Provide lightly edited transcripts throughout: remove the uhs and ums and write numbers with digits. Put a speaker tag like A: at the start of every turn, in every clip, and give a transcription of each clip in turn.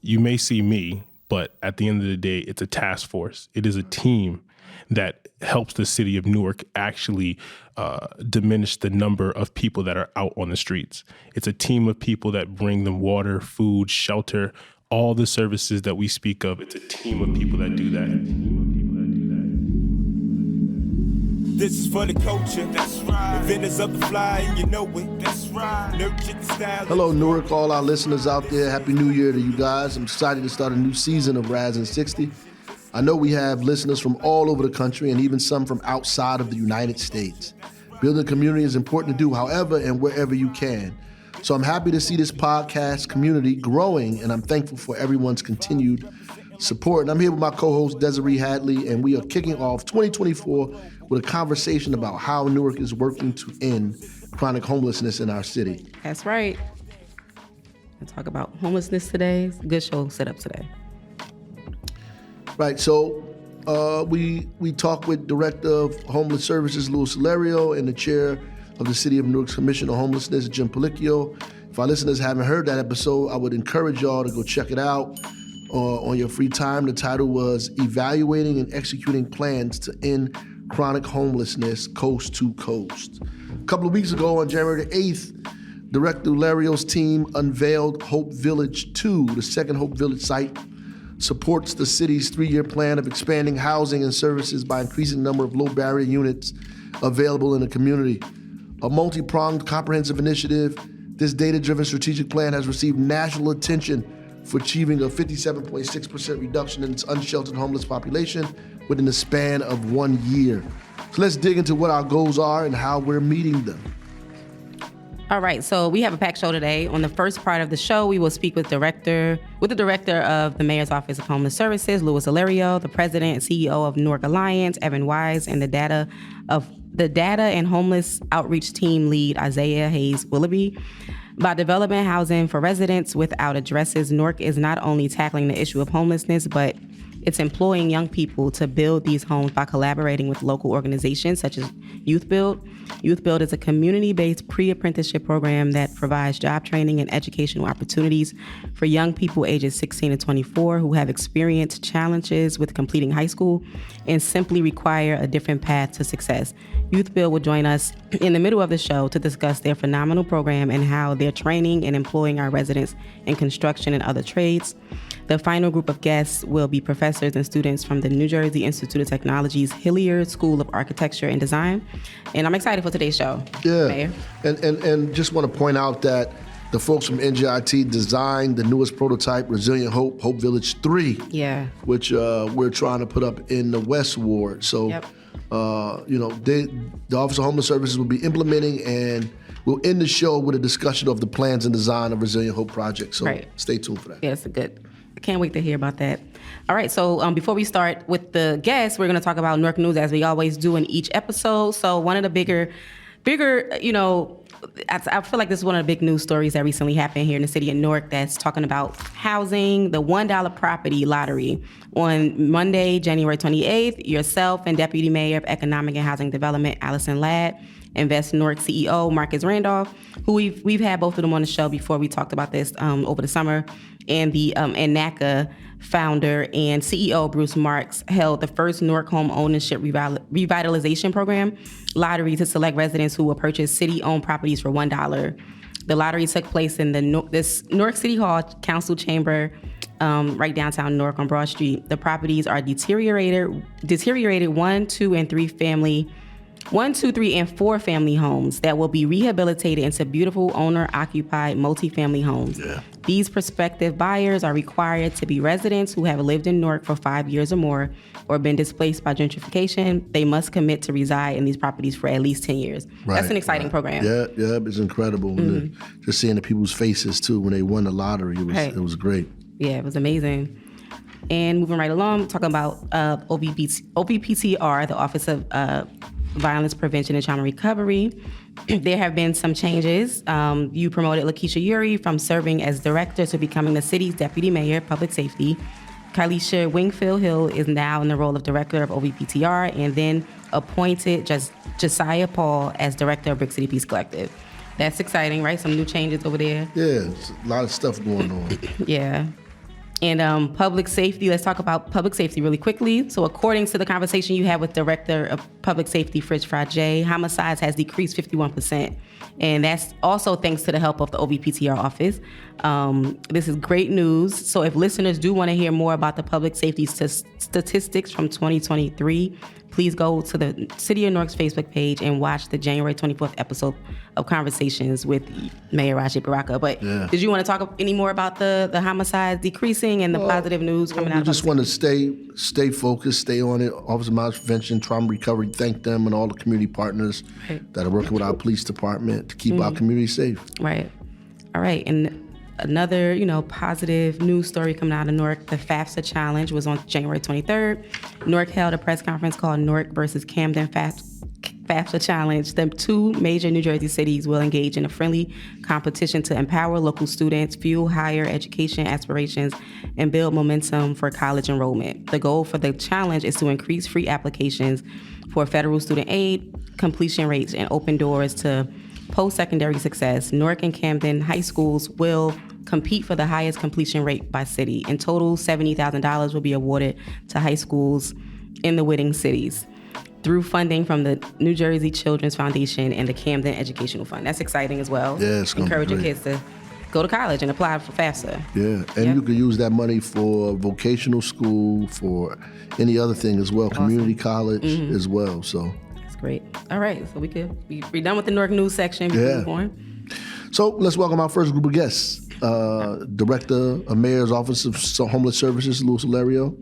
A: You may see me, but at the end of the day, it's a task force. It is a team that helps the city of Newark actually diminish the number of people that are out on the streets. It's a team of people that bring them water, food, shelter, all the services that we speak of. It's a team of people that do that.
B: This is for the culture, that's right. The vendors up the fly, and you know it, that's right. Newark chicken style.
C: Hello, Newark, all our listeners out there. Happy New Year to you guys. I'm excited to start a new season of Ras and 60. I know we have listeners from all over the country and even some from outside of the United States. Building community is important to do however and wherever you can. So I'm happy to see this podcast community growing, and I'm thankful for everyone's continued support. And I'm here with my co-host, Desiree Hadley, and we are kicking off 2024 with a conversation about how Newark is working to end chronic homelessness in our city.
D: That's right. We'll talk about homelessness today. It's a good show set up today.
C: Right, so we talked with Director of Homeless Services, Ulerio, and the Chair of the City of Newark's Commission on Homelessness, Jim Policchio. If our listeners haven't heard that episode, I would encourage y'all to go check it out on your free time. The title was Evaluating and Executing Plans to End Chronic Homelessness Coast to Coast. A couple of weeks ago, on January the 8th, Director Ulerio's team unveiled Hope Village 2, the second Hope Village site. Supports the city's 3-year plan of expanding housing and services by increasing the number of low-barrier units available in the community. A multi-pronged comprehensive initiative, this data-driven strategic plan has received national attention for achieving a 57.6% reduction in its unsheltered homeless population within the span of 1 year. So let's dig into what our goals are and how we're meeting them.
D: All right, so we have a packed show today. On the first part of the show, we will speak with the director of the Mayor's Office of Homeless Services, Ulerio, the president and CEO of Newark Alliance, Evan Weiss, and the data and homeless outreach team lead, Izaiah Hayes-Willoughby. By developing housing for residents without addresses, Newark is not only tackling the issue of homelessness, but it's employing young people to build these homes by collaborating with local organizations such as Youth Build. Youth Build is a community-based pre-apprenticeship program that provides job training and educational opportunities for young people ages 16 to 24 who have experienced challenges with completing high school and simply require a different path to success. Youth Build will join us in the middle of the show to discuss their phenomenal program and how they're training and employing our residents in construction and other trades. The final group of guests will be professors and students from the New Jersey Institute of Technology's Hilliard School of Architecture and Design. And I'm excited for today's show. Yeah, Mayor.
C: And just want to point out that the folks from NJIT designed the newest prototype, Resilient Hope, Hope Village 3, which we're trying to put up in the West Ward. So, the Office of Homeless Services will be implementing, and we'll end the show with a discussion of the plans and design of Resilient Hope project. So Stay tuned for that.
D: Yeah, it's good. I can't wait to hear about that. All right, so before we start with the guests, we're going to talk about Newark news as we always do in each episode. So one of the bigger, I feel like this is one of the big news stories that recently happened here in the city of Newark that's talking about housing, the $1 property lottery. On Monday, January 28th, yourself and Deputy Mayor of Economic and Housing Development, Allison Ladd, Invest Newark CEO, Marcus Randolph, who we've had both of them on the show before. We talked about this over the summer, and the and NACA founder and CEO Bruce Marks held the first Newark Home Ownership Revitalization Program lottery to select residents who will purchase city-owned properties for $1. The lottery took place in this Newark City Hall Council Chamber, right downtown Newark on Broad Street. The properties are deteriorated 1, 2, and 3, and 4 family homes that will be rehabilitated into beautiful owner-occupied multifamily homes. Yeah. These prospective buyers are required to be residents who have lived in Newark for 5 years or more or been displaced by gentrification. They must commit to reside in these properties for at least 10 years. Right, that's an exciting program.
C: Yeah, it's incredible. Mm-hmm. Just seeing the people's faces, too, when they won the lottery, it was great.
D: Yeah, it was amazing. And moving right along, talking about OVPTR, the Office of Violence Prevention and Trauma Recovery. There have been some changes. You promoted Lakeisha Yuri from serving as director to becoming the city's deputy mayor of public safety. Kalisha Wingfield Hill is now in the role of director of OVPTR, and then appointed Josiah Paul as director of Brick City Peace Collective. That's exciting, right? Some new changes over there.
C: Yeah, there's a lot of stuff going on.
D: Yeah. And public safety, let's talk about public safety really quickly. So according to the conversation you had with Director of Public Safety, Ras J, homicides has decreased 51%. And that's also thanks to the help of the OVPTR office. This is great news. So if listeners do want to hear more about the public safety statistics from 2023, please go to the City of Newark's Facebook page and watch the January 24th episode of Conversations with Mayor Ras J. Baraka. But did you want to talk any more about the homicides decreasing and the positive news coming out?
C: We just want to stay focused, stay on it. Office of Violence Prevention, Trauma Recovery, thank them and all the community partners that are working with our police department to keep our community safe.
D: Right. All right. And another, positive news story coming out of Newark, the FAFSA Challenge was on January 23rd. Newark held a press conference called Newark versus Camden FAFSA Challenge. The two major New Jersey cities will engage in a friendly competition to empower local students, fuel higher education aspirations, and build momentum for college enrollment. The goal for the challenge is to increase free applications for federal student aid, completion rates, and open doors to post-secondary success. Newark and Camden high schools will compete for the highest completion rate by city. In total, $70,000 will be awarded to high schools in the winning cities through funding from the New Jersey Children's Foundation and the Camden Educational Fund. That's exciting as well.
C: Yeah, it's gonna be
D: encouraging
C: great.
D: kids to go to college and apply for FAFSA.
C: Yeah, and you can use that money for vocational school, for any other thing as well, community college as well. So
D: that's great. All right, so we're done with the Newark news section. We can move on.
C: So let's welcome our first group of guests. Director of Mayor's Office of Homeless Services, Louis Ulerio.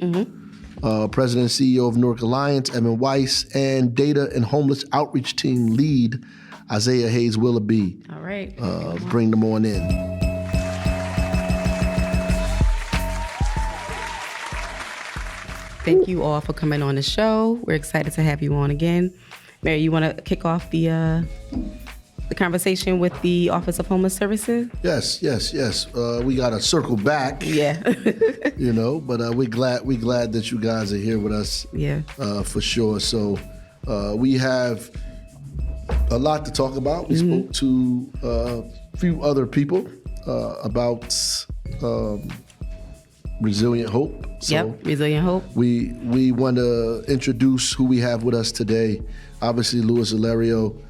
C: President and CEO of Newark Alliance, Evan Weiss, and Data and Homeless Outreach Team Lead, Izaiah Hayes-Willoughby.
D: All right.
C: Bring them on in.
D: Thank you all for coming on the show. We're excited to have you on again. Mary, you want to kick off the conversation with the Office of Homeless Services?
C: Yes. We got to circle back.
D: Yeah.
C: But we're glad that you guys are here with us.
D: Yeah.
C: For sure. So we have a lot to talk about. We spoke to a few other people about Resilient Hope. So
D: Resilient Hope.
C: we want to introduce who we have with us today. Obviously, Louis Ulerio,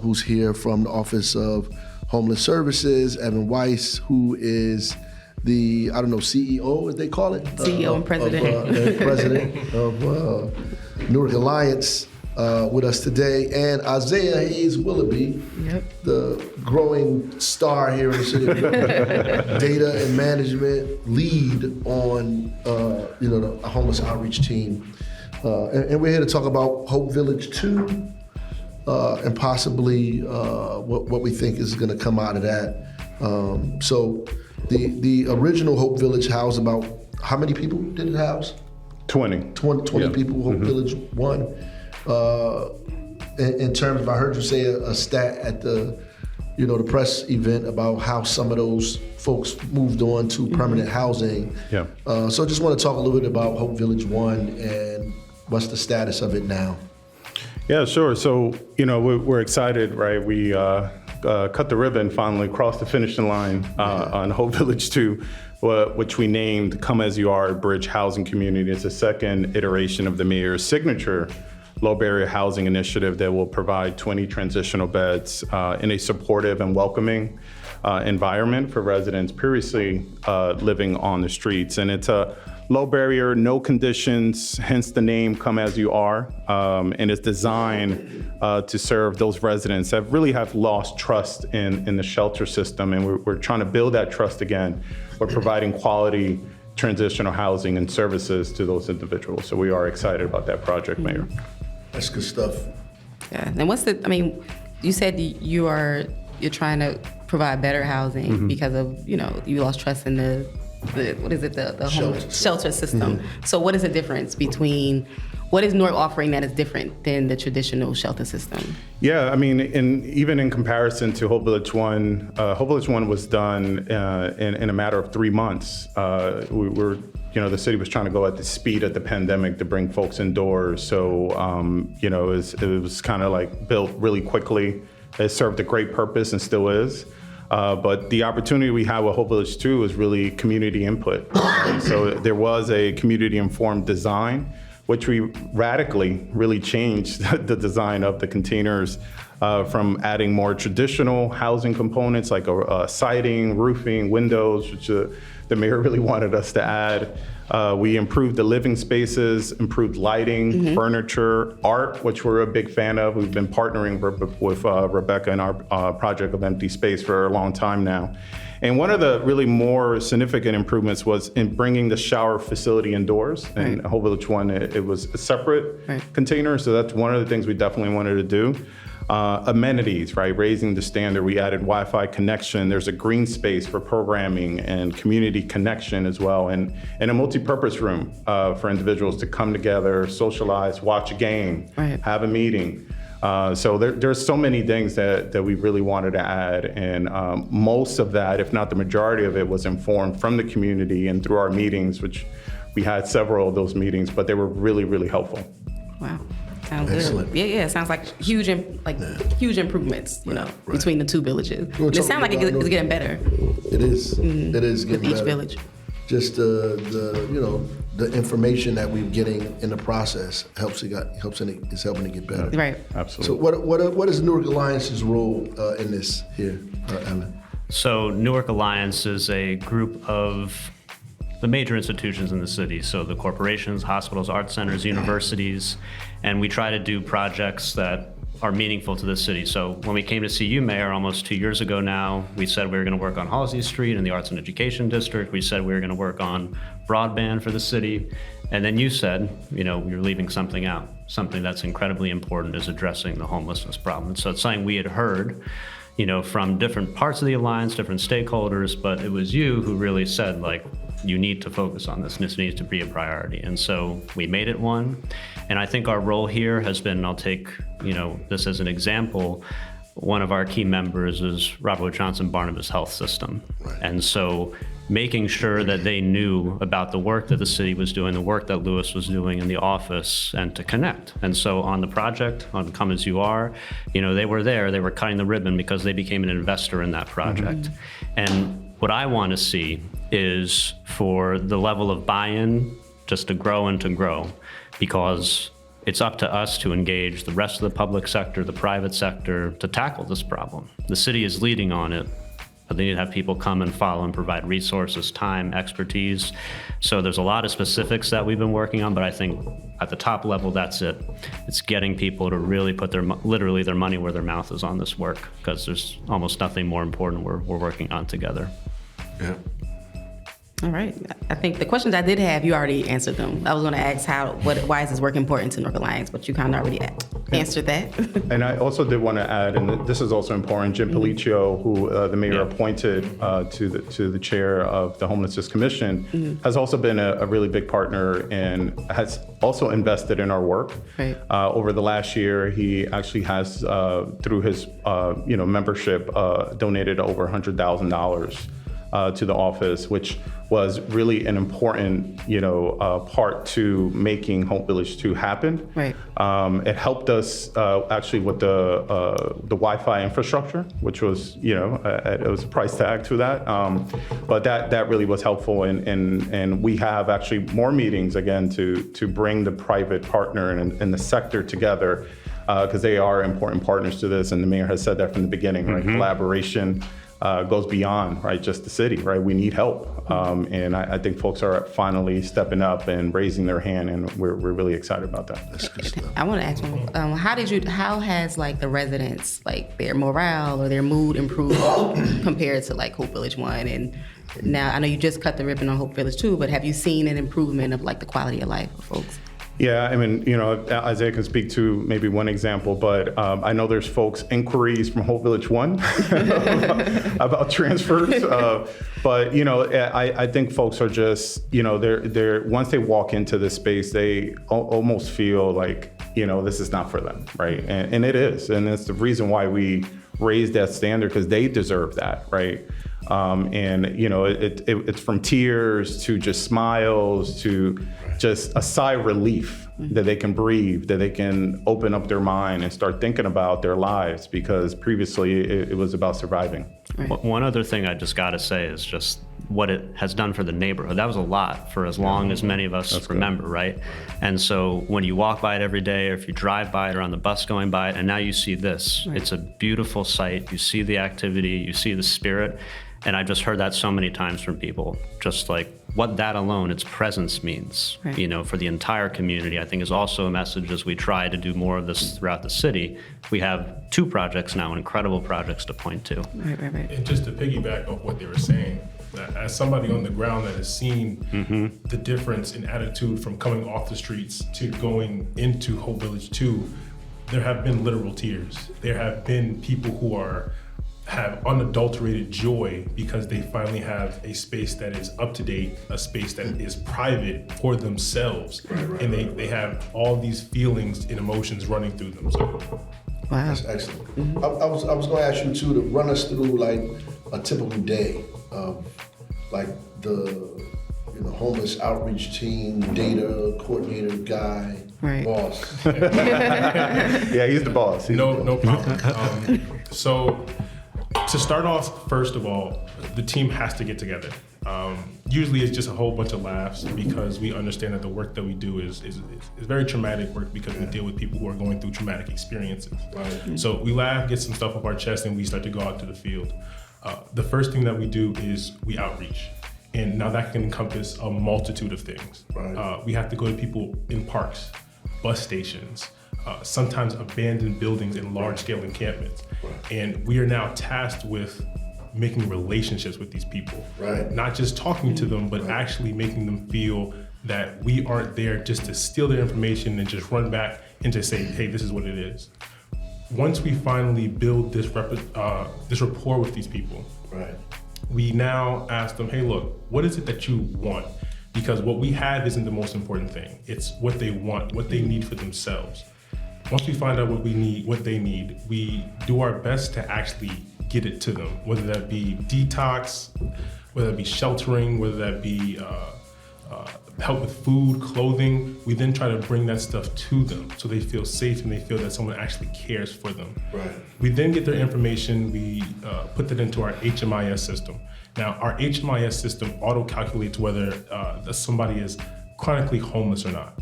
C: who's here from the Office of Homeless Services, Evan Weiss, who is the, CEO, as they call it?
D: CEO and president.
C: President of Newark Alliance with us today, and Izaiah Hayes-Willoughby, the growing star here in the city of Newark, data and management lead on, the homeless outreach team. And we're here to talk about Hope Village 2, and possibly what we think is going to come out of that. So the original Hope Village housed about, how many people did it house? 20 people, Hope Village 1. In terms of, I heard you say a stat at the press event about how some of those folks moved on to permanent housing. Yeah. So I just want to talk a little bit about Hope Village 1 and what's the status of it now.
E: Yeah, sure. So, we're excited, right? We cut the ribbon, finally crossed the finishing line on Hope Village 2, which we named Come As You Are Bridge Housing Community. It's a second iteration of the mayor's signature low barrier housing initiative that will provide 20 transitional beds in a supportive and welcoming environment for residents previously living on the streets. And it's a low barrier, no conditions, hence the name Come As You Are. And it's designed to serve those residents that really have lost trust in the shelter system. And we're trying to build that trust again. We're providing quality transitional housing and services to those individuals. So we are excited about that project, Mayor.
C: That's good stuff.
D: Yeah. And you said you're trying to provide better housing because of, you lost trust in the shelter system. So what is the difference between, what is Newark offering that is different than the traditional shelter system?
E: Yeah, even in comparison to Hope Village 1, Hope Village 1 was done in a matter of 3 months. The city was trying to go at the speed of the pandemic to bring folks indoors. So, it was kind of like built really quickly. It served a great purpose and still is. But the opportunity we have with Hope Village 2 is really community input. Right? So there was a community-informed design, which we radically really changed the design of the containers from adding more traditional housing components like siding, roofing, windows, which the mayor really wanted us to add. We improved the living spaces, improved lighting, furniture, art, which we're a big fan of. We've been partnering with Rebecca in our project of Empty Space for a long time now. And one of the really more significant improvements was in bringing the shower facility indoors. In Hope Village 1, it was a separate container, so that's one of the things we definitely wanted to do. Amenities, right? Raising the standard. We added Wi-Fi connection. There's a green space for programming and community connection as well, and a multi-purpose room for individuals to come together, socialize, watch a game, have a meeting. So there's so many things that we really wanted to add, and most of that, if not the majority of it, was informed from the community and through our meetings, which we had several of those meetings, but they were really, really helpful.
D: Wow. Sounds
C: Excellent.
D: good. Yeah, it sounds like huge improvements, between the two villages. And it sounds like it's getting better.
C: It is. It is getting
D: with each
C: better.
D: village.
C: Just the information that we're getting in the process is helping it get better.
D: Right.
E: Absolutely.
C: So what is Newark Alliance's role in this here, Ellen?
F: So Newark Alliance is a group of the major institutions in the city, so the corporations, hospitals, art centers, universities, and we try to do projects that are meaningful to the city. So when we came to see you, Mayor, almost 2 years ago now, we said we were going to work on Halsey Street in the Arts and Education District. We said we were going to work on broadband for the city. And then you said, you're leaving something out. Something that's incredibly important is addressing the homelessness problem. So it's something we had heard, from different parts of the Alliance, different stakeholders, but it was you who really said, you need to focus on this, and this needs to be a priority. And so we made it one. And I think our role here has been, I'll take, this as an example, one of our key members is Robert Wood Johnson Barnabas Health System. Right. And so making sure that they knew about the work that the city was doing, the work that Lewis was doing in the office, and to connect. And so on the project, on Come As You Are, they were there, they were cutting the ribbon because they became an investor in that project. And what I want to see is for the level of buy-in just to grow and to grow, because it's up to us to engage the rest of the public sector, the private sector, to tackle this problem. The city is leading on it, but they need to have people come and follow and provide resources, time, expertise. So there's a lot of specifics that we've been working on, but I think at the top level, that's it. It's getting people to really put literally their money where their mouth is on this work, because there's almost nothing more important we're working on together.
C: Yeah.
D: All right. I think the questions I did have, you already answered them. I was going to ask why is this work important to Newark Alliance, but you kind of already answered that.
E: And I also did want to add, and this is also important, Jim Policio, who the mayor appointed to the chair of the Homelessness Commission, has also been a really big partner and has also invested in our work.
D: Right.
E: Over the last year, he actually has, through his membership, donated over $100,000 to the office, which was really an important, part to making Hope Village 2 happen.
D: Right.
E: It helped us actually with the Wi-Fi infrastructure, which was, it was a price tag to that. But that really was helpful, and we have actually more meetings again to bring the private partner and the sector together, because they are important partners to this, and the mayor has said that from the beginning, right? Collaboration goes beyond, right, just the city, right? We need help. And I think folks are finally stepping up and raising their hand, and we're really excited about that.
C: That's good stuff.
D: I want to ask one, how has the residents, their morale or their mood improved compared to Hope Village 1? And now I know you just cut the ribbon on Hope Village 2, but have you seen an improvement of the quality of life of folks?
E: Yeah, I mean, Izaiah can speak to maybe one example, but I know there's inquiries from Hope Village 1 about transfers. But, I think folks are just, they're once they walk into this space, they almost feel this is not for them, right? And it is. And it's the reason why we raise that standard, because they deserve that, right? It's from tears to just smiles to just a sigh of relief that they can breathe, that they can open up their mind and start thinking about their lives, because previously it was about surviving.
D: Right.
F: One other thing I just got to say is just what it has done for the neighborhood. That was a lot for as long as many of us remember, right? And so when you walk by it every day, or if you drive by it or on the bus going by it, and now you see this, it's a beautiful sight. You see the activity, you see the spirit. And I've just heard that so many times from people, just like what that alone, its presence means,
D: right.
F: you know, for the entire community, I think is also a message as we try to do more of this throughout the city. We have 2 projects now, incredible projects to point to.
D: Right.
A: And just to piggyback off what they were saying, as somebody on the ground that has seen the difference in attitude from coming off the streets to going into Hope Village 2, there have been literal tears. There have been people who have unadulterated joy because they finally have a space that is up to date, a space that is private for themselves. And they have all these feelings and emotions running through them. So.
D: Wow.
C: That's excellent. I was going to ask you too to run us through like a typical day of like the homeless outreach team, data coordinator guy,
D: Right.
C: boss.
E: Yeah, he's the boss.
A: No problem. So to start off, first of all, the team has to get together. Usually it's just a whole bunch of laughs because we understand that the work that we do is very traumatic work because we deal with people who are going through traumatic experiences.
C: Right.
A: So we laugh, get some stuff off our chest, and we start to go out to the field. The first thing that we do is we outreach. And now that can encompass a multitude of things.
C: Right.
A: We have to go to people in parks, bus stations, sometimes abandoned buildings and large-scale encampments.
C: Right.
A: And we are now tasked with making relationships with these people.
C: Right.
A: Not just talking to them, but actually making them feel that we aren't there just to steal their information and just run back and just say, hey, this is what it is. Once we finally build this rapport with these people,
C: Right.
A: we now ask them, hey, look, what is it that you want? Because what we have isn't the most important thing. It's what they want, what they need for themselves. Once we find out what they need, we do our best to actually get it to them, whether that be detox, whether that be sheltering, whether that be help with food, clothing. We then try to bring that stuff to them so they feel safe and they feel that someone actually cares for them.
C: Right.
A: We then get their information, we put that into our HMIS system. Now, our HMIS system auto-calculates whether somebody is chronically homeless or not.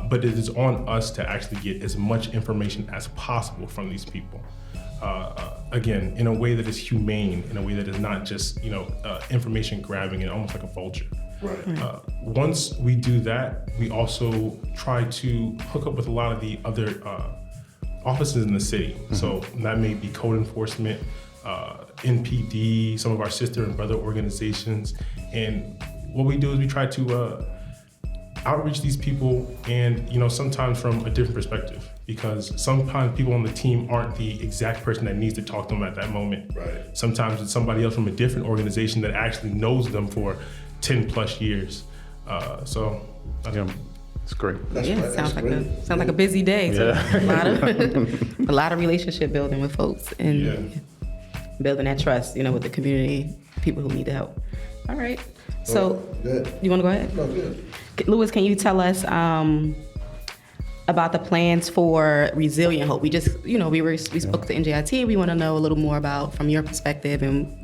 A: But it is on us to actually get as much information as possible from these people. Again, in a way that is humane, in a way that is not just, information grabbing and almost like a vulture.
C: Right.
A: Once we do that, we also try to hook up with a lot of the other offices in the city. Mm-hmm. So that may be code enforcement, NPD, some of our sister and brother organizations. And what we do is we try to outreach these people and, sometimes from a different perspective, because sometimes people on the team aren't the exact person that needs to talk to them at that moment.
C: Right.
A: Sometimes it's somebody else from a different organization that actually knows them for 10 plus years. So
E: it's great.
D: Sounds like a busy day. So a lot of relationship building with folks and building that trust, with the community, people who need the help. All right. So you want to go ahead?
C: No, good.
D: Louis, can you tell us about the plans for Resilient Hope? We just, we spoke to NJIT. We want to know a little more about, from your perspective, and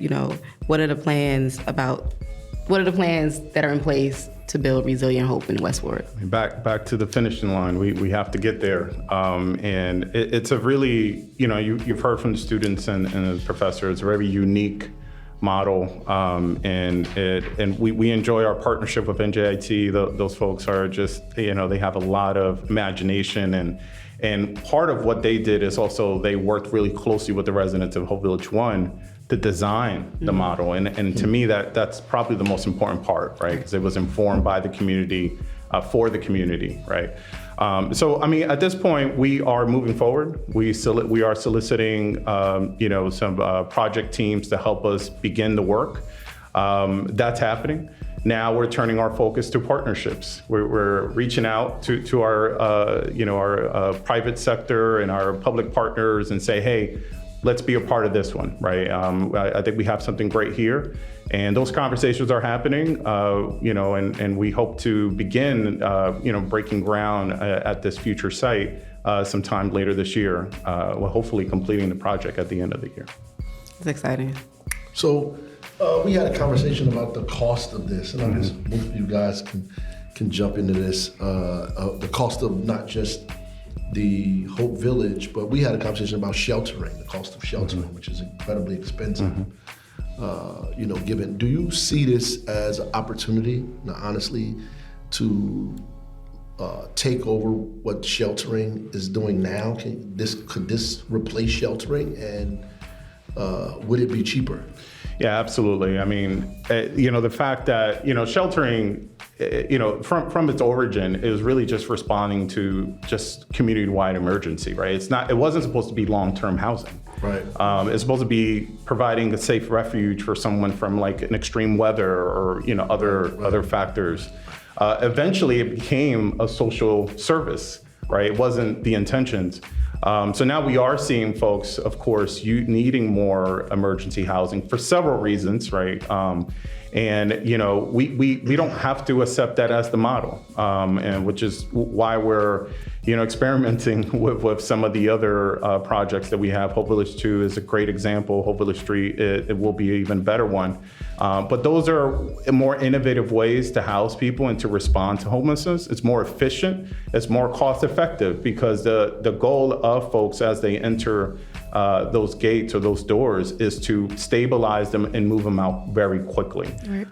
D: what are the plans that are in place to build Resilient Hope in West Warwick?
E: Back to the finishing line. We have to get there, and it's a really, you've heard from the students and the professor. It's a very unique model, and we enjoy our partnership with NJIT. Those folks are just, they have a lot of imagination, and part of what they did is also they worked really closely with the residents of Hope Village 1 to design the model, and to me that's probably the most important part, right? Because it was informed by the community, for the community, right? So, at this point, we are moving forward. We are soliciting, some project teams to help us begin the work. That's happening. Now we're turning our focus to partnerships. We're reaching out to our private sector and our public partners and say, hey, let's be a part of this one, right? I think we have something great here. And those conversations are happening, and we hope to begin, breaking ground at this future site sometime later this year, hopefully completing the project at the end of the year.
D: It's exciting.
C: So we had a conversation about the cost of this, and I guess both of you guys can jump into this. The cost of not just the Hope Village, but we had a conversation about sheltering, the cost of sheltering, which is incredibly expensive. Given, do you see this as an opportunity, honestly, to take over what sheltering is doing now? Could this replace sheltering, and would it be cheaper?
E: Yeah, absolutely. I mean, the fact that, sheltering, from its origin is really just responding to just community-wide emergency, right? It wasn't supposed to be long-term housing.
C: Right.
E: It's supposed to be providing a safe refuge for someone from like an extreme weather or, other factors. Eventually it became a social service, right? It wasn't the intentions. So now we are seeing folks, of course, needing more emergency housing for several reasons, right? We don't have to accept that as the model, and which is why we're, experimenting with some of the other projects that we have. Hope Village 2 is a great example. Hope Village 3, it will be an even better one. But those are more innovative ways to house people and to respond to homelessness. It's more efficient, it's more cost effective, because the goal of folks as they enter those gates or those doors is to stabilize them and move them out very quickly. Right.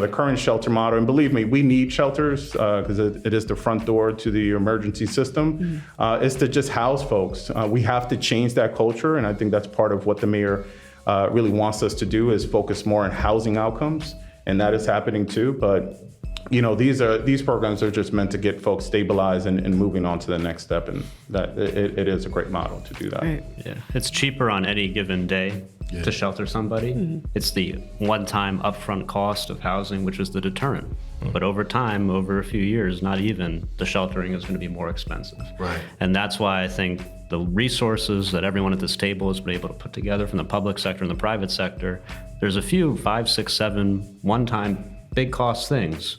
E: The current shelter model, and believe me, we need shelters because it is the front door to the emergency system, is to just house folks. We have to change that culture, and I think that's part of what the mayor really wants us to do, is focus more on housing outcomes, and that is happening too. But these programs are just meant to get folks stabilized and moving on to the next step, and that it is a great model to do that.
F: Right. Yeah, it's cheaper on any given day to shelter somebody. It's the one-time upfront cost of housing, which is the deterrent. But over time, over a few years, not even, the sheltering is going to be more expensive.
C: Right. And
F: that's why I think the resources that everyone at this table has been able to put together from the public sector and the private sector, there's a few 5, 6, 7 one-time big cost things,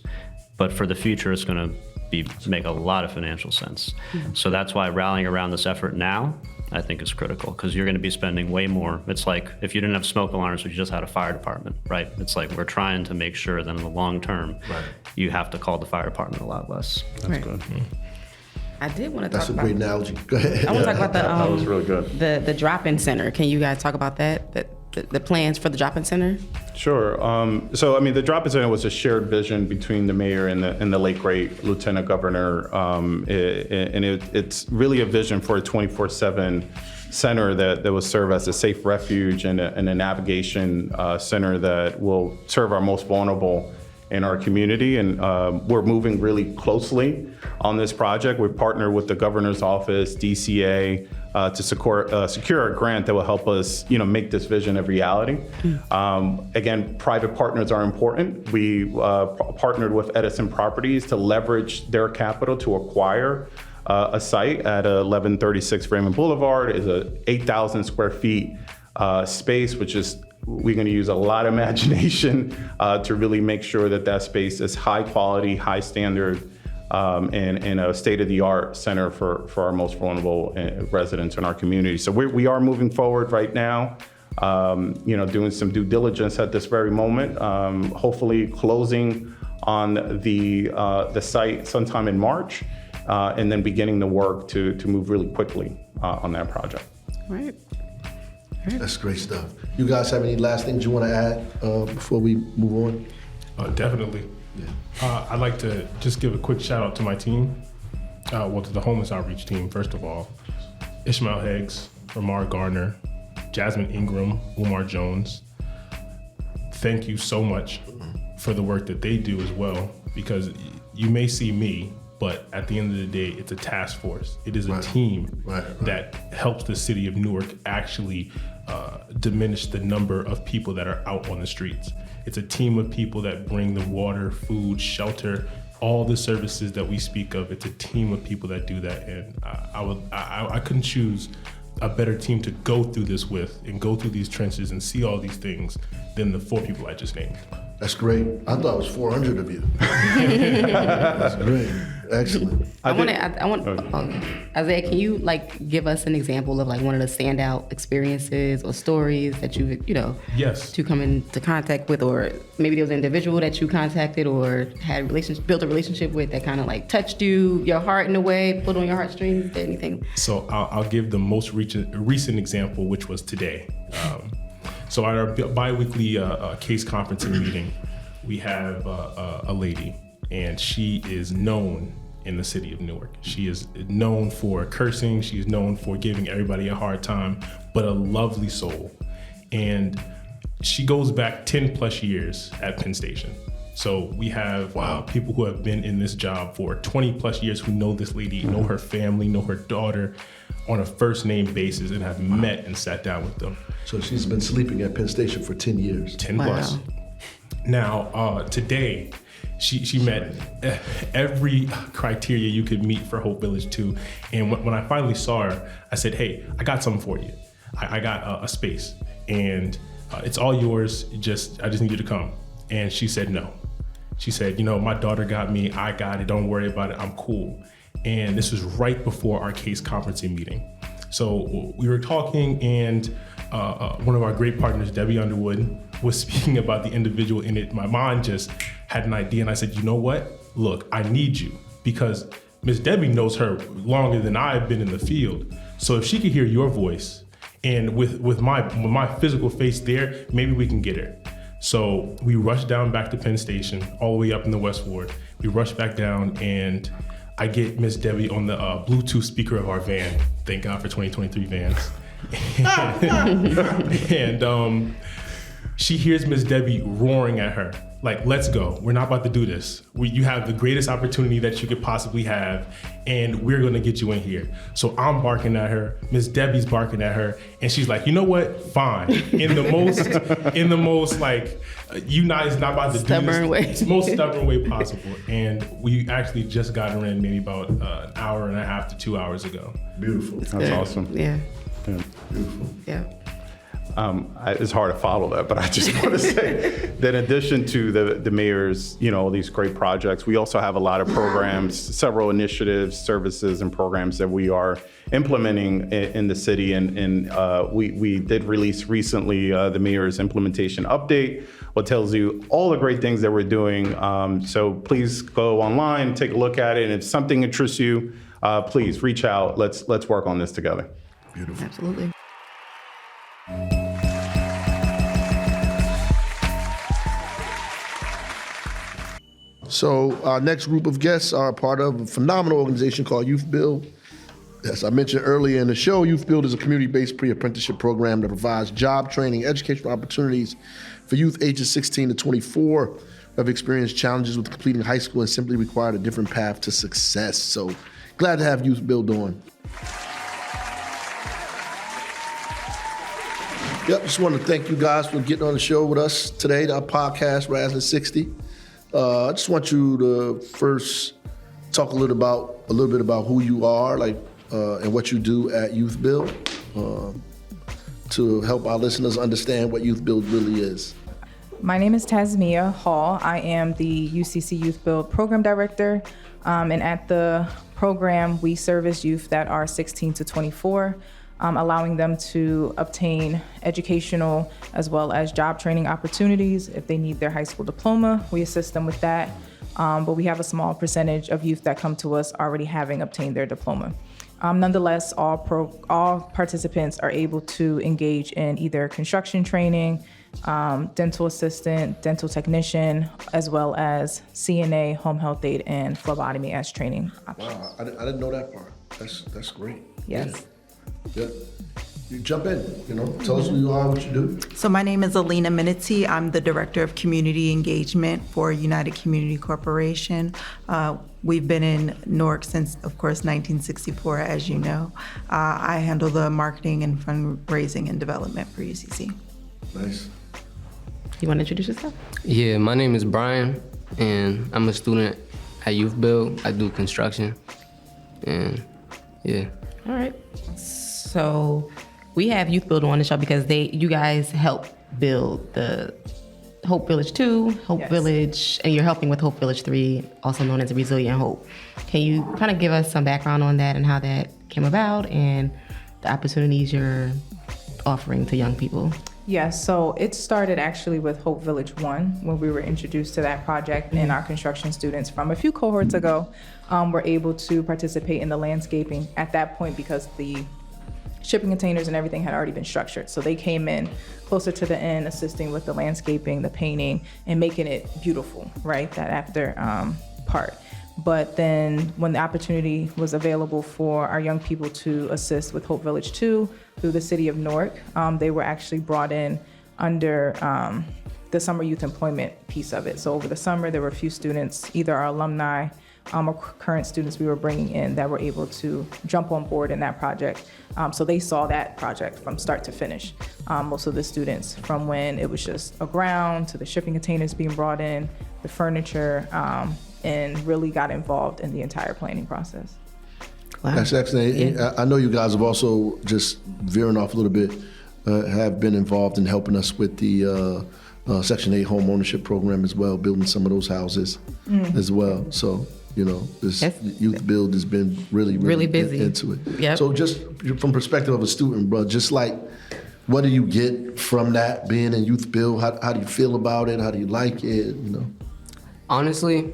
F: but for the future, it's going to make a lot of financial sense. So that's why rallying around this effort now, I think, is critical, because you're going to be spending way more. It's like if you didn't have smoke alarms, but you just had a fire department, right? It's like we're trying to make sure that in the long term, you have to call the fire department a lot less.
E: That's good.
D: I did want to
C: That's
D: talk
C: a
D: about.
C: Great analogy. Go ahead.
D: I want to talk about
E: that was really good.
D: The drop-in center. Can you guys talk about that? The plans for the drop-in center?
E: Sure. The drop-in center was a shared vision between the mayor and the late great Lieutenant Governor, it's really a vision for a 24/7 center that will serve as a safe refuge and a navigation center that will serve our most vulnerable in our community. And we're moving really closely on this project. We've partnered with the governor's office, DCA, to secure a grant that will help us, make this vision a reality. Again, private partners are important. We partnered with Edison Properties to leverage their capital to acquire a site at 1136 Raymond Boulevard. Is a 8,000 square feet space, which is, we're going to use a lot of imagination to really make sure that space is high quality, high standard, and a state-of-the-art center for our most vulnerable residents in our community. So we are moving forward right now, doing some due diligence at this very moment, hopefully closing on the site sometime in March, and then beginning the work to move really quickly on that project.
D: Right.
C: That's great stuff. You guys have any last things you want to add before we move on?
A: Definitely. I'd like to just give a quick shout out to my team, to the homeless outreach team, first of all. Ishmael Heggs, Ramar Garner, Jasmine Ingram, Umar Jones. Thank you so much for the work that they do as well, because you may see me, but at the end of the day, it's a task force. It is a team that helps the city of Newark actually diminish the number of people that are out on the streets. It's a team of people that bring the water, food, shelter, all the services that we speak of. It's a team of people that do that, and I couldn't choose a better team to go through this with and go through these trenches and see all these things than the 4 people I just named.
C: That's great. I thought it was 400 of you. That's great. Excellent.
D: Isaiah, can you give us an example of one of the standout experiences or stories that you've,
A: Yes.
D: to come into contact with, or maybe there was an individual that you contacted or had built a relationship with that kind of touched your heart in a way, pulled on your heartstrings, anything?
A: So I'll give the most recent example, which was today. So at our bi-weekly case conferencing meeting, we have a lady, and she is known in the city of Newark. She is known for cursing. She's known for giving everybody a hard time, but a lovely soul. And she goes back 10 plus years at Penn Station. So we have people who have been in this job for 20 plus years who know this lady, know her family, know her daughter on a first name basis, and have met and sat down with them.
C: So she's been sleeping at Penn Station for 10 years.
A: 10 plus. Now, today, she met every criteria you could meet for Hope Village 2. And when I finally saw her, I said, hey, I got something for you. I got a space, and it's all yours. I just need you to come. And she said no. She said, my daughter got me. I got it. Don't worry about it. I'm cool. And this was right before our case conferencing meeting. So we were talking, and one of our great partners, Debbie Underwood, was speaking about the individual in it. My mind just had an idea, and I said, you know what? Look, I need you, because Miss Debbie knows her longer than I've been in the field. So if she could hear your voice, and with my physical face there, maybe we can get her. So we rushed down back to Penn Station, all the way up in the West Ward. We rushed back down, and I get Miss Debbie on the Bluetooth speaker of our van. Thank God for 2023 vans. And she hears Miss Debbie roaring at her, let's go. We're not about to do this. You have the greatest opportunity that you could possibly have, and we're gonna get you in here. So I'm barking at her, Miss Debbie's barking at her, and she's like, you know what? Fine. In the most you guys not about to
D: stubborn
A: do this. Most stubborn way possible. And we actually just got her in maybe about an hour and a half to 2 hours ago.
C: Beautiful.
E: That's awesome.
D: Yeah.
C: Beautiful.
D: Yeah.
E: It's hard to follow that, but I just want to say that in addition to the mayor's, these great projects, we also have a lot of programs, several initiatives, services, and programs that we are implementing in the city. And we did release recently the mayor's implementation update, what tells you all the great things that we're doing. So please go online, take a look at it, and if something interests you, please reach out. Let's work on this together.
C: Beautiful.
D: Absolutely.
C: So our next group of guests are part of a phenomenal organization called Youth Build. As I mentioned earlier in the show, Youth Build is a community-based pre-apprenticeship program that provides job training, educational opportunities for youth ages 16 to 24 who have experienced challenges with completing high school and simply required a different path to success. So glad to have Youth Build on. Yep, just want to thank you guys for getting on the show with us today, our podcast, Ras J 60. I just want you to first talk a little bit about who you are, and what you do at Youth Build, to help our listeners understand what Youth Build really is.
G: My name is Tasmia Hall. I am the UCC Youth Build Program Director, and at the program, we service youth that are 16 to 24. Allowing them to obtain educational as well as job training opportunities. If they need their high school diploma, we assist them with that. But we have a small percentage of youth that come to us already having obtained their diploma. Nonetheless, all participants are able to engage in either construction training, dental assistant, dental technician, as well as CNA, home health aide, and phlebotomy as training options.
C: Wow, I didn't know that part. That's great.
G: Yes.
C: Yeah. You jump in, tell us who you are, what you do.
H: So my name is Alina Minitzi. I'm the Director of Community Engagement for United Community Corporation. We've been in Newark since, of course, 1964, as you know. I handle the marketing and fundraising and development for UCC.
C: Nice.
D: You want to introduce yourself?
I: Yeah, my name is Brian, and I'm a student at Youth Build. I do construction, and yeah.
D: All right. So we have Youth Build on the show because you guys help build the Hope Village 2, Hope
G: Yes.
D: Village, and you're helping with Hope Village 3, also known as Resilient Hope. Can you kind of give us some background on that and how that came about and the opportunities you're offering to young people?
G: Yes, so it started actually with Hope Village 1 when we were introduced to that project, and our construction students from a few cohorts ago were able to participate in the landscaping at that point because the shipping containers and everything had already been structured. So they came in closer to the end, assisting with the landscaping, the painting, and making it beautiful, right? That after part. But then when the opportunity was available for our young people to assist with Hope Village 2 through the city of Newark, they were actually brought in under the summer youth employment piece of it. So over the summer, there were a few students, either our alumni or current students we were bringing in that were able to jump on board in that project. So they saw that project from start to finish. Most of the students, from when it was just a ground to the shipping containers being brought in, the furniture, and really got involved in the entire planning process.
D: Wow.
C: That's excellent.
D: Yeah.
C: I know you guys have also, just veering off a little bit, have been involved in helping us with the Section 8 home ownership program as well, building some of those houses as well. So, you know, this youth build has been really
D: busy.
C: into it.
D: Yep.
C: So just from perspective of a student, bro, just like, what do you get from that, being in youth build? How do you feel about it? How do you like it? You know?
I: Honestly,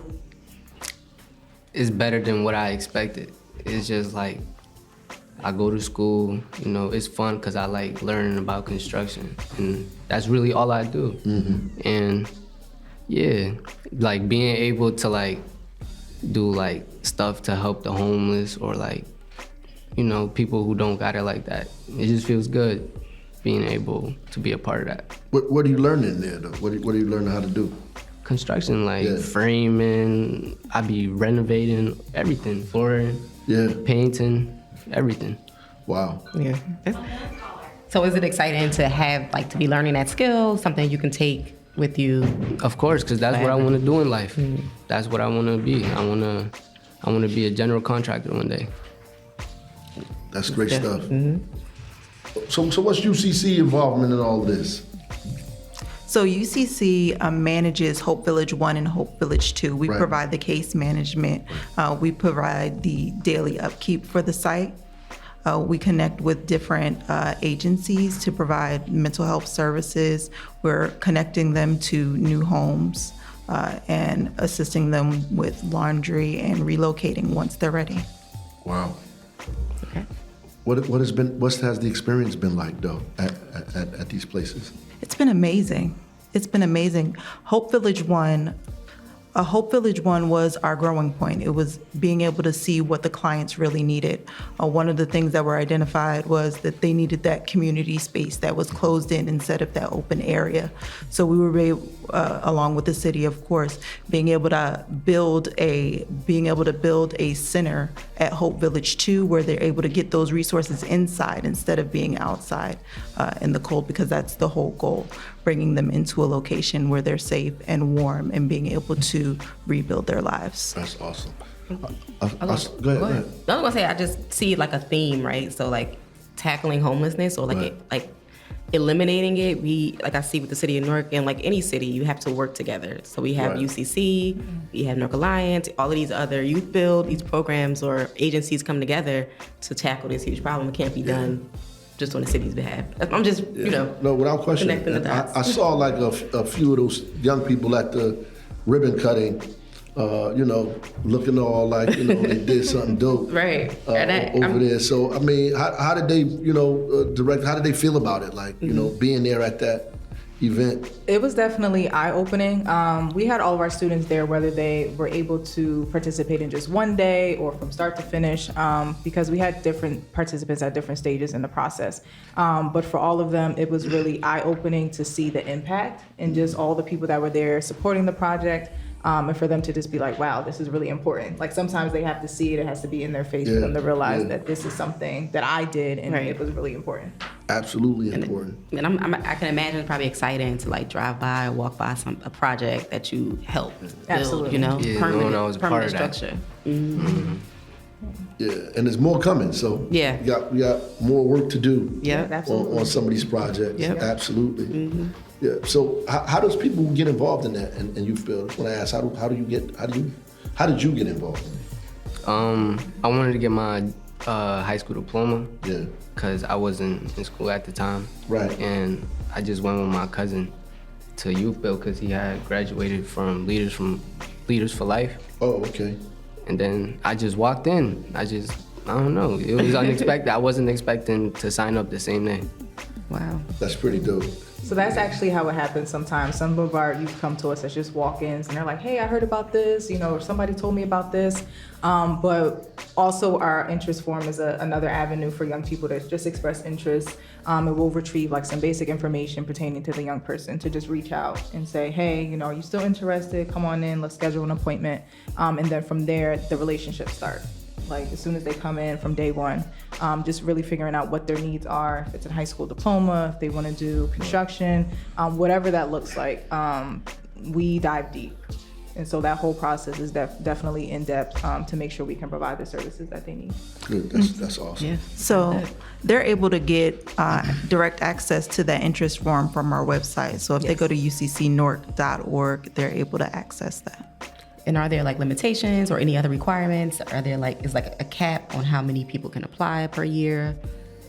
I: it's better than what I expected. It's just like, I go to school, you know, it's fun because I like learning about construction, and that's really all I do. And yeah, like being able to like do like stuff to help the homeless or like, you know, people who don't got it like that. It just feels good being able to be a part of that.
C: What are you learning there, though? What are you learning how to do?
I: Construction, like framing, I be renovating everything, flooring, painting, everything.
C: Wow.
D: Yeah. So is it exciting to have, like, to be learning that skill, something you can take with you?
I: Of course, because that's what I want to do in life. That's what I want to be. I want to be a general contractor one day.
C: That's great stuff. So what's UCC involvement in all of this?
H: So UCC manages Hope Village 1 and Hope Village 2. We provide the case management. We provide the daily upkeep for the site. We connect with different agencies to provide mental health services. We're connecting them to new homes and assisting them with laundry and relocating once they're ready.
C: Wow. Okay. What has the experience been like, though, at these places?
H: It's been amazing. It's been amazing. Hope Village 1 was our growing point. It was being able to see what the clients really needed. One of the things that were identified was that they needed that community space that was closed in instead of that open area. So we were, along with the city, of course, being able to build a center at Hope Village 2 where they're able to get those resources inside instead of being outside in the cold, because that's the whole goal, bringing them into a location where they're safe and warm and being able to rebuild their lives.
C: That's awesome. Go ahead.
D: I was gonna say, I just see like a theme, right? So like tackling homelessness or like eliminating it. I see with the city of Newark, and like any city, you have to work together. So we have UCC, we have Newark Alliance, all of these other youth build, these programs or agencies come together to tackle this huge problem. It can't be done just on the city's behalf. I'm just,
C: No, without question.
D: connecting the dots.
C: I saw like a few of those young people at the ribbon cutting, looking all like, they did something dope.
D: Right.
C: Over there. So, I mean, how did they, how did they feel about it? Like, being there at that event?
G: It was definitely eye-opening. We had all of our students there, whether they were able to participate in just one day or from start to finish, because we had different participants at different stages in the process. But for all of them, it was really eye-opening to see the impact and just all the people that were there supporting the project. And for them to just be like, wow, this is really important. Like sometimes they have to see it, it has to be in their face for them to realize that this is something that I did and it was really important.
C: Absolutely important.
D: And I can imagine it's probably exciting to like drive by or walk by a project that you helped build, permanent structure.
C: Yeah, and there's more coming, so we got more work to do on some of these projects. Absolutely. Yeah. So how does people get involved in that in youth build? When I ask, how did you get involved in it?
I: I wanted to get my high school diploma.
C: Yeah.
I: Because I wasn't in school at the time.
C: Right.
I: And I just went with my cousin to youth build because he had graduated from Leaders for Life.
C: Oh, okay.
I: And then I just walked in. I don't know. It was unexpected. I wasn't expecting to sign up the same day.
D: Wow.
C: That's pretty dope.
G: So that's actually how it happens sometimes. Some of our youth come to us as just walk-ins, and they're like, hey, I heard about this, or somebody told me about this. But also our interest forum is another avenue for young people to just express interest. And we'll retrieve like some basic information pertaining to the young person to just reach out and say, hey, are you still interested? Come on in, let's schedule an appointment. And then from there, the relationship starts. Like as soon as they come in from day one, just really figuring out what their needs are. If it's a high school diploma, if they want to do construction, whatever that looks like, we dive deep. And so that whole process is definitely in depth to make sure we can provide the services that they need.
C: Good, that's awesome.
D: Yeah.
H: So they're able to get direct access to that interest form from our website. So if they go to uccnewark.org, they're able to access that.
D: And are there like limitations or any other requirements? Are there is a cap on how many people can apply per year?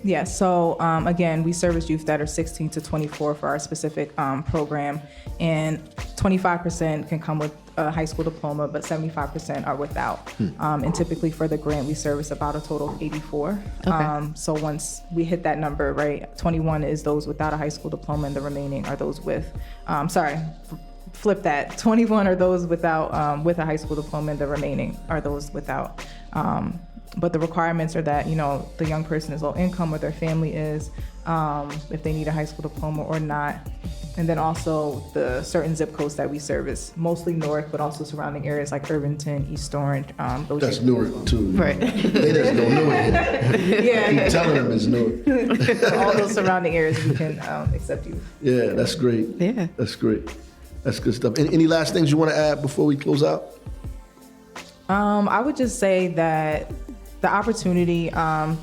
G: Yeah, so again, we service youth that are 16 to 24 for our specific program, and 25% can come with a high school diploma, but 75% are without. And typically for the grant, we service about a total of 84.
D: Okay.
G: So once we hit that number, right, 21 is those without a high school diploma, and the remaining are those with, flip that. 21 are those without with a high school diploma, and the remaining are those without. But the requirements are that the young person is low income, or their family is, if they need a high school diploma or not, and then also the certain zip codes that we service, mostly Newark, but also surrounding areas like Irvington, East Orange.
C: That's Newark too.
G: Right.
C: They just don't know it.
G: Yeah.
C: Keep telling them it's Newark.
G: All those surrounding areas we can accept you.
C: Yeah, that's great.
D: Yeah.
C: That's great. That's good stuff. Any last things you want to add before we close out?
G: I would just say that the opportunity I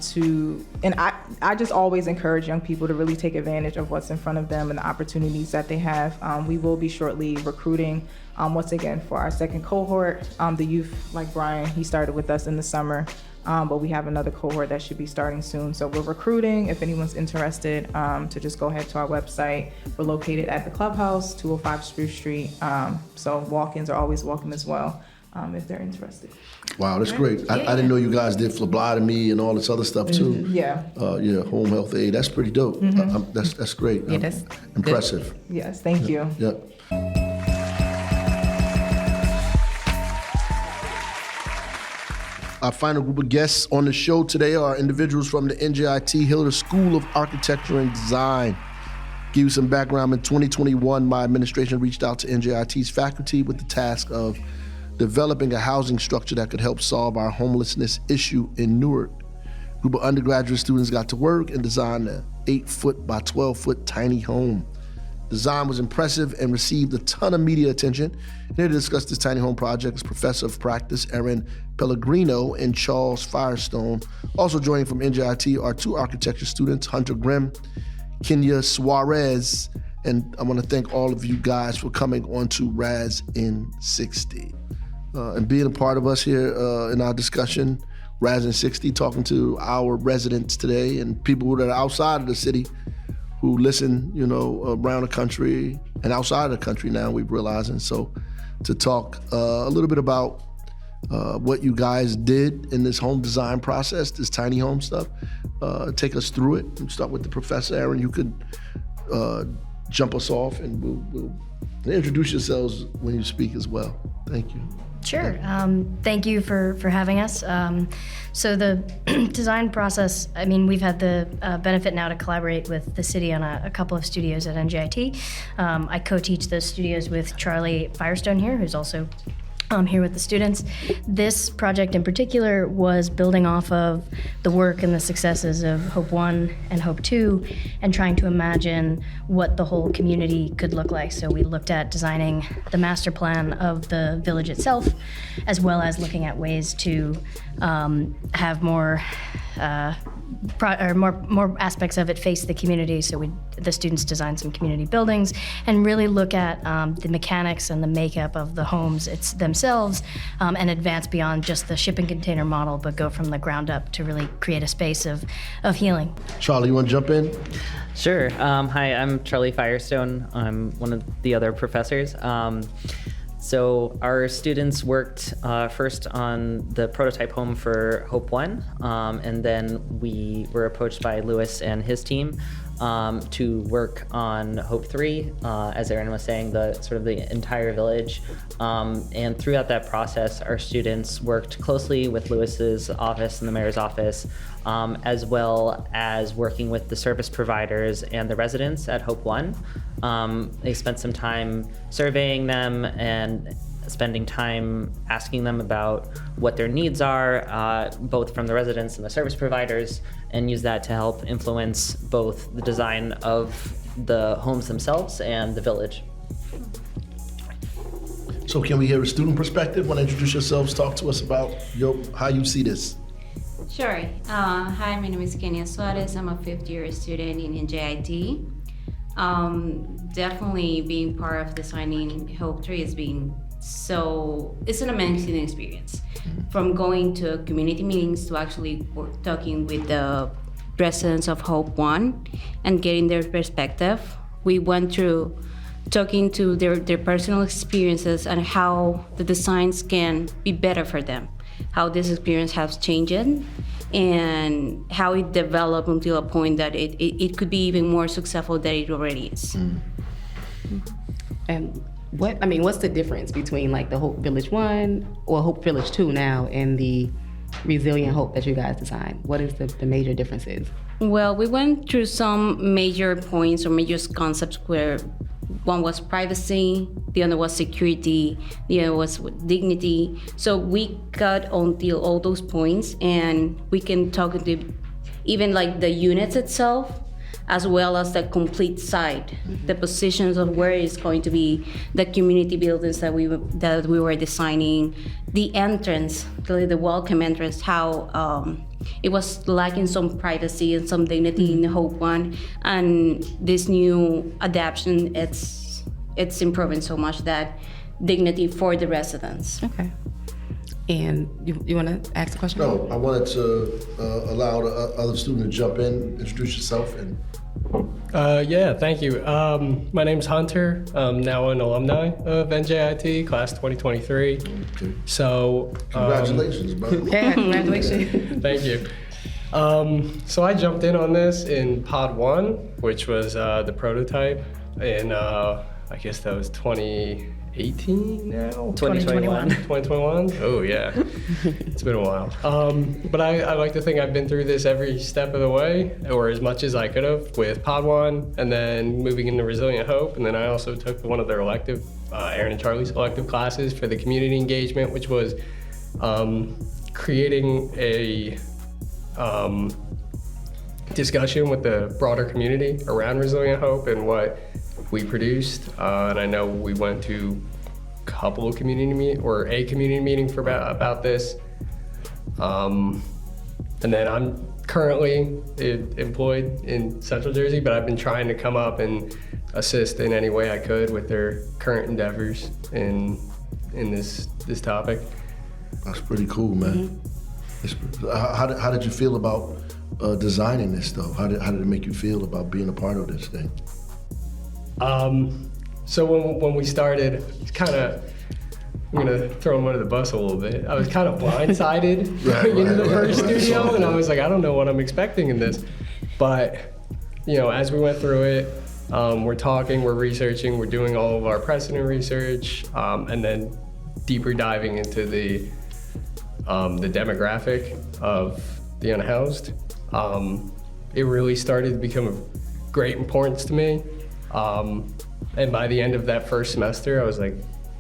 G: just always encourage young people to really take advantage of what's in front of them and the opportunities that they have. We will be shortly recruiting, once again, for our second cohort. The youth, like Brian, he started with us in the summer, but we have another cohort that should be starting soon. So we're recruiting. If anyone's interested, to just go ahead to our website. We're located at the Clubhouse, 205 Spruce Street. So walk-ins are always welcome as well, if they're interested.
C: Wow, that's great. I didn't know you guys did phlebotomy and all this other stuff too.
G: Yeah.
C: Home health aid. That's pretty dope. That's great.
D: Yeah, that's
C: impressive.
D: good.
G: Yes, thank you.
C: Yeah. Our final group of guests on the show today are individuals from the NJIT Hiller School of Architecture and Design. Give you some background. In 2021, my administration reached out to NJIT's faculty with the task of developing a housing structure that could help solve our homelessness issue in Newark. A group of undergraduate students got to work and designed an 8-foot by 12-foot tiny home. Design was impressive and received a ton of media attention. And here to discuss this tiny home project is Professor of Practice Erin Pellegrino and Charles Firestone. Also joining from NJIT are two architecture students, Hunter Grimm, Kenya Suarez, and I want to thank all of you guys for coming on to Ras in 60. And being a part of us here in our discussion, Ras in 60, talking to our residents today and people that are outside of the city who listen, around the country and outside of the country now, we've realized. And so to talk a little bit about what you guys did in this home design process, this tiny home stuff, take us through it. We'll start with the professor. Erin, you could jump us off, and we'll introduce yourselves when you speak as well. Thank you.
J: Sure. Thank you for having us. So the design process, we've had the benefit now to collaborate with the city on a couple of studios at NJIT. I co-teach those studios with Charlie Firestone here, who's also here with the students. This project in particular was building off of the work and the successes of Hope 1 and Hope 2 and trying to imagine what the whole community could look like. So we looked at designing the master plan of the village itself, as well as looking at ways to have more more aspects of it face the community. So the students designed some community buildings and really look at the mechanics and the makeup of the homes themselves, and advance beyond just the shipping container model, but go from the ground up to really create a space of healing.
C: Charlie, you want to jump in?
K: Sure. Hi, I'm Charlie Firestone. I'm one of the other professors. So our students worked first on the prototype home for Hope 1, and then we were approached by Lewis and his team to work on Hope 3, as Aaron was saying, the entire village. And throughout that process, our students worked closely with Lewis's office and the mayor's office, as well as working with the service providers and the residents at Hope 1. They spent some time surveying them and spending time asking them about what their needs are, both from the residents and the service providers, and use that to help influence both the design of the homes themselves and the village.
C: So can we hear a student perspective? Want to introduce yourselves, talk to us about how you see this?
L: Sure. Hi, my name is Kenya Suarez. I'm a fifth-year student in NJIT. Definitely being part of designing Hope 3 has been it's an amazing experience. From going to community meetings to actually talking with the residents of Hope 1 and getting their perspective. We went through talking to their personal experiences and how the designs can be better for them, how this experience has changed, and how it developed until a point that it could be even more successful than it already is.
D: And what's the difference between like the Hope Village 1 or Hope Village 2 now and the Resilient Hope that you guys designed? What is the major differences?
L: Well, we went through some major points or major concepts where one was privacy, the other was security, the other was dignity. So we got until all those points, and we can talk to even like the units itself, as well as the complete site, the positions of where it's going to be, the community buildings that we were designing, the entrance, the welcome entrance, how it was lacking some privacy and some dignity in Hope 1, and this new adaptation, it's improving so much that dignity for the residents.
D: Okay. And you want to ask a question?
C: No, I wanted to allow the other student to jump in, introduce yourself.
M: Yeah, thank you. My name's Hunter. I'm now an alumni of NJIT, class 2023.
C: Okay.
M: So,
C: congratulations, brother.
D: Yeah, congratulations.
M: Thank you. So I jumped in on this in Pod 1, which was the prototype, and I guess that was 2018 now?
K: 2021.
M: 2021? Oh, yeah. It's been a while. But I like to think I've been through this every step of the way, or as much as I could have, with Pod 1, and then moving into Resilient Hope. And then I also took one of their elective, Aaron and Charlie's elective classes for the community engagement, which was creating a discussion with the broader community around Resilient Hope and what we produced. And I know we went to a couple of community meeting for about this. And then I'm currently employed in Central Jersey, but I've been trying to come up and assist in any way I could with their current endeavors in this topic.
C: That's pretty cool, man. How did you feel about designing this, though? How did it make you feel about being a part of this thing?
M: So when we started, it's kind of, I'm gonna throw him under the bus a little bit. I was kind of blindsided going into the first studio, and I was like, I don't know what I'm expecting in this. But as we went through it, we're talking, we're researching, we're doing all of our precedent research, and then deeper diving into the demographic of the unhoused. It really started to become of great importance to me. And by the end of that first semester, I was like,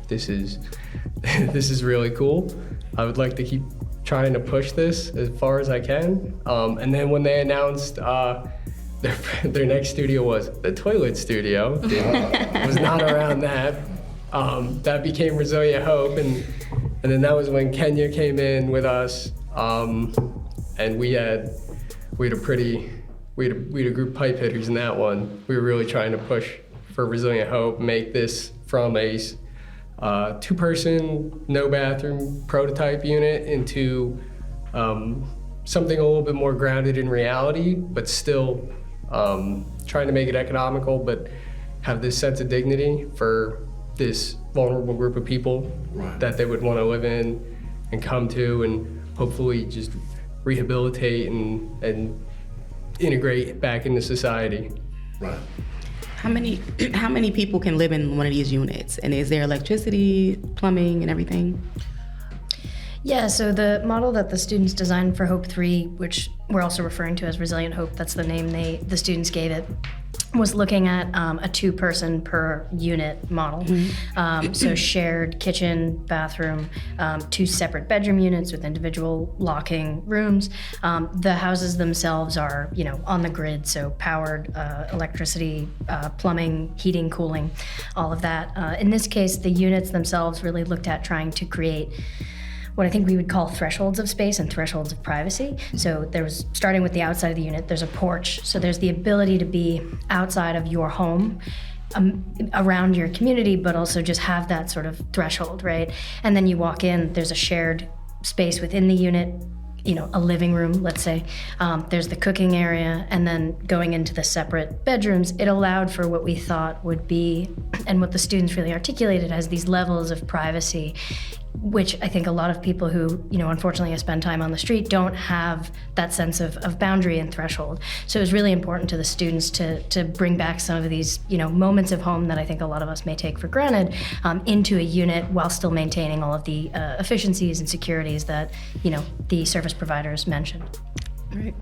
M: this is really cool. I would like to keep trying to push this as far as I can. And then when they announced their next studio was the toilet studio, was not around that. That became Izaiah Hope, and then that was when Kenya came in with us, and we had we had a group of pipe hitters in that one. We were really trying to push for Resilient Hope, make this from a 2-person, no bathroom prototype unit into something a little bit more grounded in reality, but still trying to make it economical, but have this sense of dignity for this vulnerable group of people that they would want to live in and come to, and hopefully just rehabilitate and integrate back into society.
C: Right.
D: How many people can live in one of these units? And is there electricity, plumbing, and everything?
J: Yeah, so the model that the students designed for Hope 3, which we're also referring to as Resilient Hope, that's the name the students gave it, was looking at a 2-person per unit model. So shared kitchen, bathroom, 2 separate bedroom units with individual locking rooms. The houses themselves are, on the grid, so powered, electricity, plumbing, heating, cooling, all of that. In this case, the units themselves really looked at trying to create what I think we would call thresholds of space and thresholds of privacy. So there was, starting with the outside of the unit, there's a porch. So there's the ability to be outside of your home, around your community, but also just have that sort of threshold, right? And then you walk in, there's a shared space within the unit, a living room, let's say. There's the cooking area, and then going into the separate bedrooms, it allowed for what we thought would be, and what the students really articulated as these levels of privacy, which I think a lot of people who, unfortunately have spent time on the street don't have that sense of boundary and threshold. So it was really important to the students to bring back some of these, moments of home that I think a lot of us may take for granted into a unit while still maintaining all of the efficiencies and securities that, the service providers mentioned.
D: Right.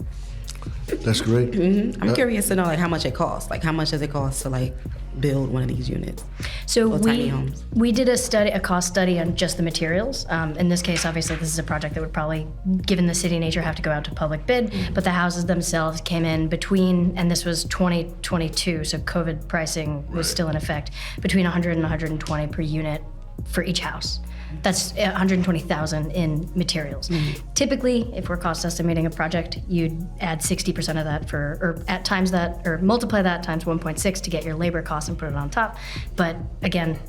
C: That's great.
D: I'm curious to know how much it costs. How much does it cost to build one of these units?
J: So
D: tiny homes.
J: We did a cost study on just the materials. In this case, obviously, this is a project that would probably, given the city nature, have to go out to public bid. But the houses themselves came in between, and this was 2022, so COVID pricing was still in effect, between 100 and 120 per unit for each house. That's 120,000 in materials. Typically, if we're cost estimating a project, you'd add 60% of that or multiply that times 1.6 to get your labor costs and put it on top. But again,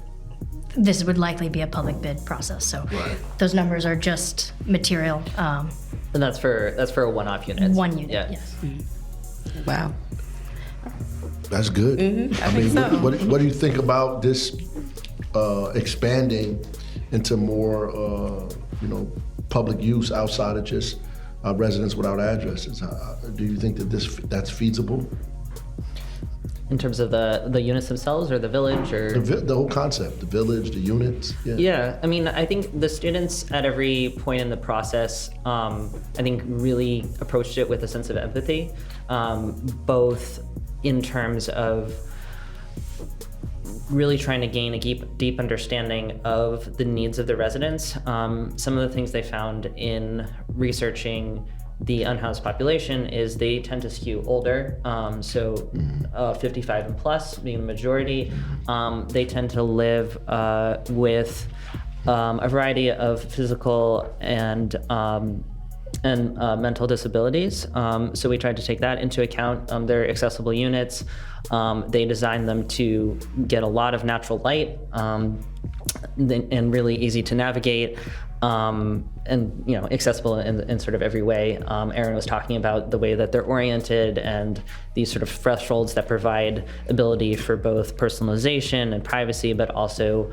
J: this would likely be a public bid process. So those numbers are just material.
K: And that's for a one-off unit.
J: One unit,
K: yeah.
J: yes.
D: Wow.
C: That's good.
D: I think so.
C: What do you think about this expanding into more, public use outside of just residents without addresses? Do you think that that's feasible?
K: In terms of the units themselves, or the village, or
C: the whole concept, the village, the units.
K: Yeah. I mean, I think the students at every point in the process, I think really approached it with a sense of empathy, both in terms of really trying to gain a deep understanding of the needs of the residents. Some of the things they found in researching the unhoused population is they tend to skew older, 55 and plus being the majority. They tend to live with a variety of physical and mental disabilities. So we tried to take that into account. They're accessible units. They designed them to get a lot of natural light and really easy to navigate. And accessible in sort of every way. Aaron was talking about the way that they're oriented and these sort of thresholds that provide ability for both personalization and privacy, but also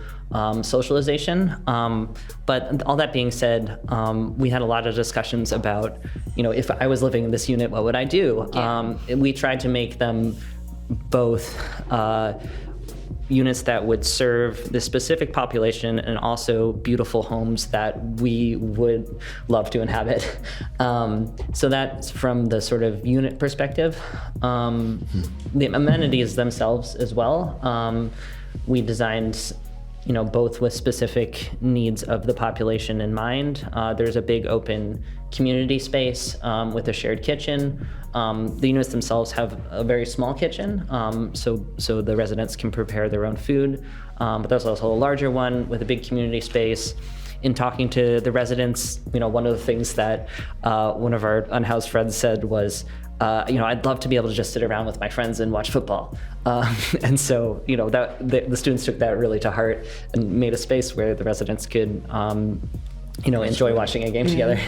K: socialization. But all that being said, we had a lot of discussions about, if I was living in this unit, what would I do? We tried to make them both units that would serve the specific population and also beautiful homes that we would love to inhabit. So that's from the sort of unit perspective. The amenities themselves as well. We designed both with specific needs of the population in mind. There's a big open community space with a shared kitchen. The units themselves have a very small kitchen, so the residents can prepare their own food. But there's also a larger one with a big community space. in talking to the residents, one of the things that one of our unhoused friends said was, I'd love to be able to just sit around with my friends and watch football. And so, that the students took that really to heart and made a space where the residents could, enjoy watching a game together.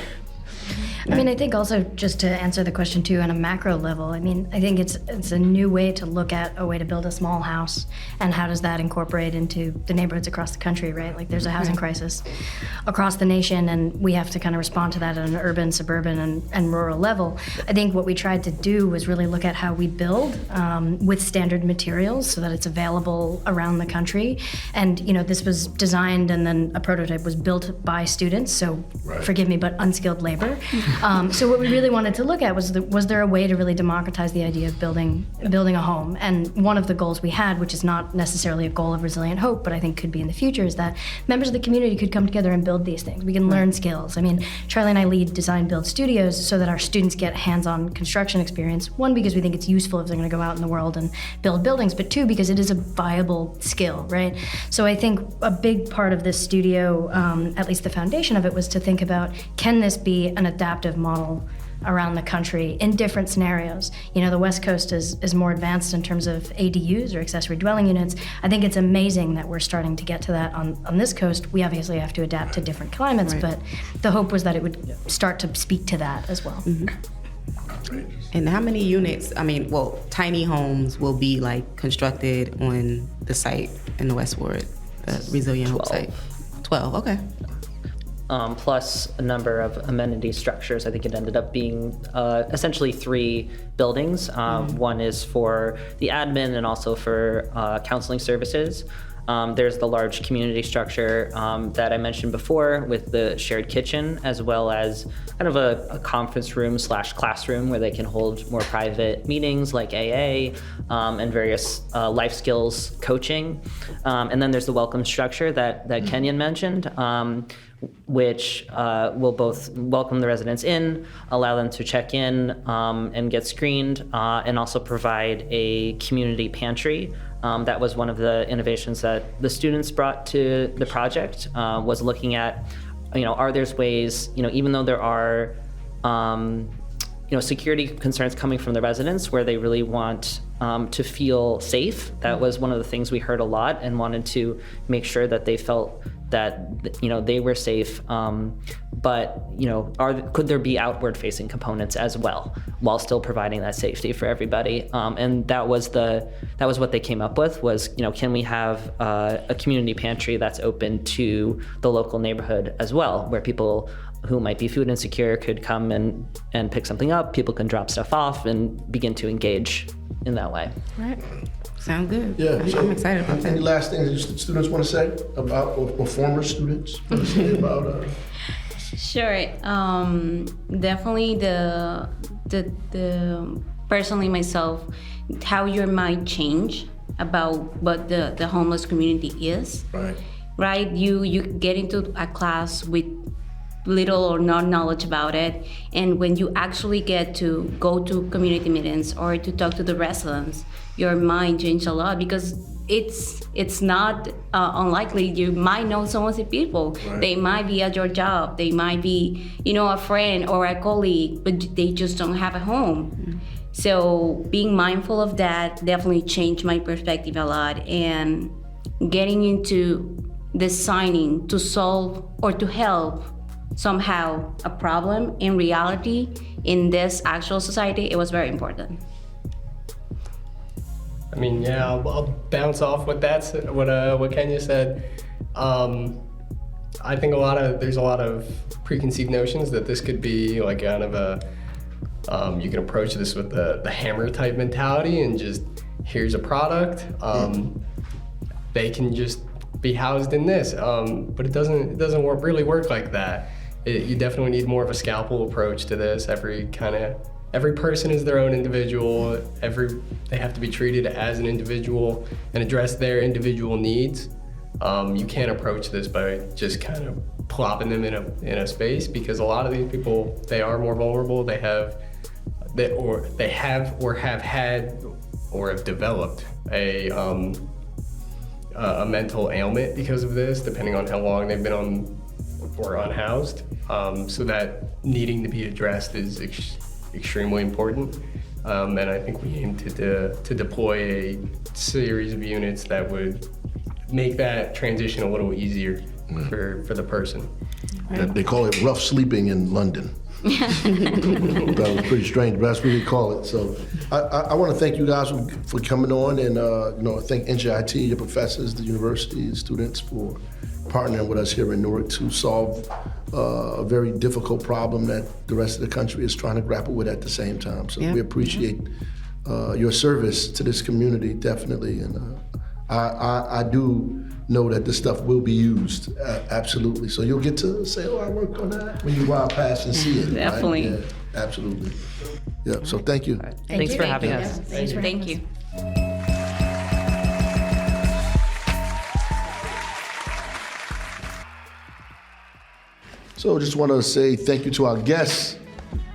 J: I mean, I think also just to answer the question too on a macro level, I mean, I think it's a new way to look at a way to build a small house and how does that incorporate into the neighborhoods across the country, right? Like there's a housing crisis across the nation and we have to kind of respond to that at an urban, suburban, and rural level. I think what we tried to do was really look at how we build with standard materials so that it's available around the country. And, this was designed and then a prototype was built by students, so forgive me, but unskilled labor. So what we really wanted to look at was there a way to really democratize the idea of building a home? And one of the goals we had, which is not necessarily a goal of Resilient Hope, but I think could be in the future, is that members of the community could come together and build these things. We can learn skills. I mean, Charlie and I lead design build studios so that our students get hands-on construction experience. One, because we think it's useful if they're going to go out in the world and build buildings, but two, because it is a viable skill, right? So I think a big part of this studio, at least the foundation of it, was to think about, can this be an adaptive model around the country in different scenarios? The West Coast is more advanced in terms of ADUs or accessory dwelling units. I think it's amazing that we're starting to get to that on this coast. We obviously have to adapt to different climates, but the hope was that it would start to speak to that as well.
D: And how many units, tiny homes will be constructed on the site in the West Ward, the Resilient Hope site? 12, okay.
K: Plus a number of amenity structures. I think it ended up being essentially 3 buildings. One is for the admin and also for counseling services. There's the large community structure that I mentioned before with the shared kitchen, as well as kind of a conference room / classroom where they can hold more private meetings like AA and various life skills coaching. And then there's the welcome structure that Kenyon mentioned, which will both welcome the residents in, allow them to check in and get screened, and also provide a community pantry. That was one of the innovations that the students brought to the project, was looking at, are there ways, even though there are, security concerns coming from the residents where they really want to feel safe. That was one of the things we heard a lot and wanted to make sure that they felt that they were safe, but could there be outward facing components as well while still providing that safety for everybody? And that was what they came up with was, can we have a community pantry that's open to the local neighborhood as well, where people who might be food insecure could come and pick something up, people can drop stuff off and begin to engage in that way.
D: Right. Sound good.
C: Yeah,
D: I'm excited about that.
C: Any last things that students want to say about, or former students want to say about?
L: Sure. Definitely the personally myself, how your mind change about what the homeless community is.
C: Right.
L: Right. You get into a class with little or no knowledge about it, and when you actually get to go to community meetings or to talk to the residents, your mind changes a lot, because it's not unlikely you might know some of the people. Right. They might be at your job, they might be a friend or a colleague, but they just don't have a home. Mm-hmm. So being mindful of that definitely changed my perspective a lot, and getting into designing to solve or to help somehow a problem in reality in this actual society, it was very important.
M: I mean, yeah, I'll bounce off what Kenya said. I think there's a lot of preconceived notions that this could be like kind of a, you can approach this with the hammer type mentality and just, here's a product, they can just be housed in this, but it doesn't really work like that. You definitely need more of a scalpel approach to this. Every person is their own individual. They have to be treated as an individual and address their individual needs. You can't approach this by just kind of plopping them in a space, because a lot of these people, they are more vulnerable. They have had or have developed a mental ailment because of this, depending on how long they've been or unhoused. So that needing to be addressed is extremely important. And I think we aim to deploy a series of units that would make that transition a little easier for the person.
C: They call it rough sleeping in London. That was pretty strange, but that's what they call it. So I want to thank you guys for coming on, and thank NJIT, your professors, the university, the students for partnering with us here in Newark to solve a very difficult problem that the rest of the country is trying to grapple with at the same time. So we appreciate your service to this community, definitely. And I do know that this stuff will be used, absolutely. So you'll get to say, I worked on that when you walk past and see it.
L: Definitely.
C: Right? Yeah, absolutely. Yeah, so thank you.
K: Thanks for having us.
L: Thank you.
C: So just want to say thank you to our guests,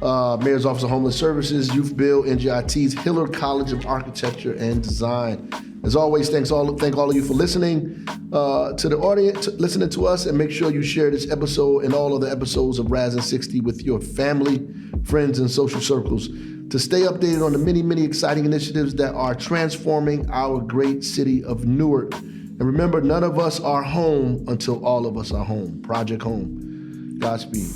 C: Mayor's Office of Homeless Services, Youth Build, NJIT's Hiller College of Architecture and Design. As always, thank all of you for listening to the audience, listening to us, and make sure you share this episode and all other episodes of Ras and 60 with your family, friends, and social circles to stay updated on the many, many exciting initiatives that are transforming our great city of Newark. And remember, none of us are home until all of us are home. Project Home. Godspeed.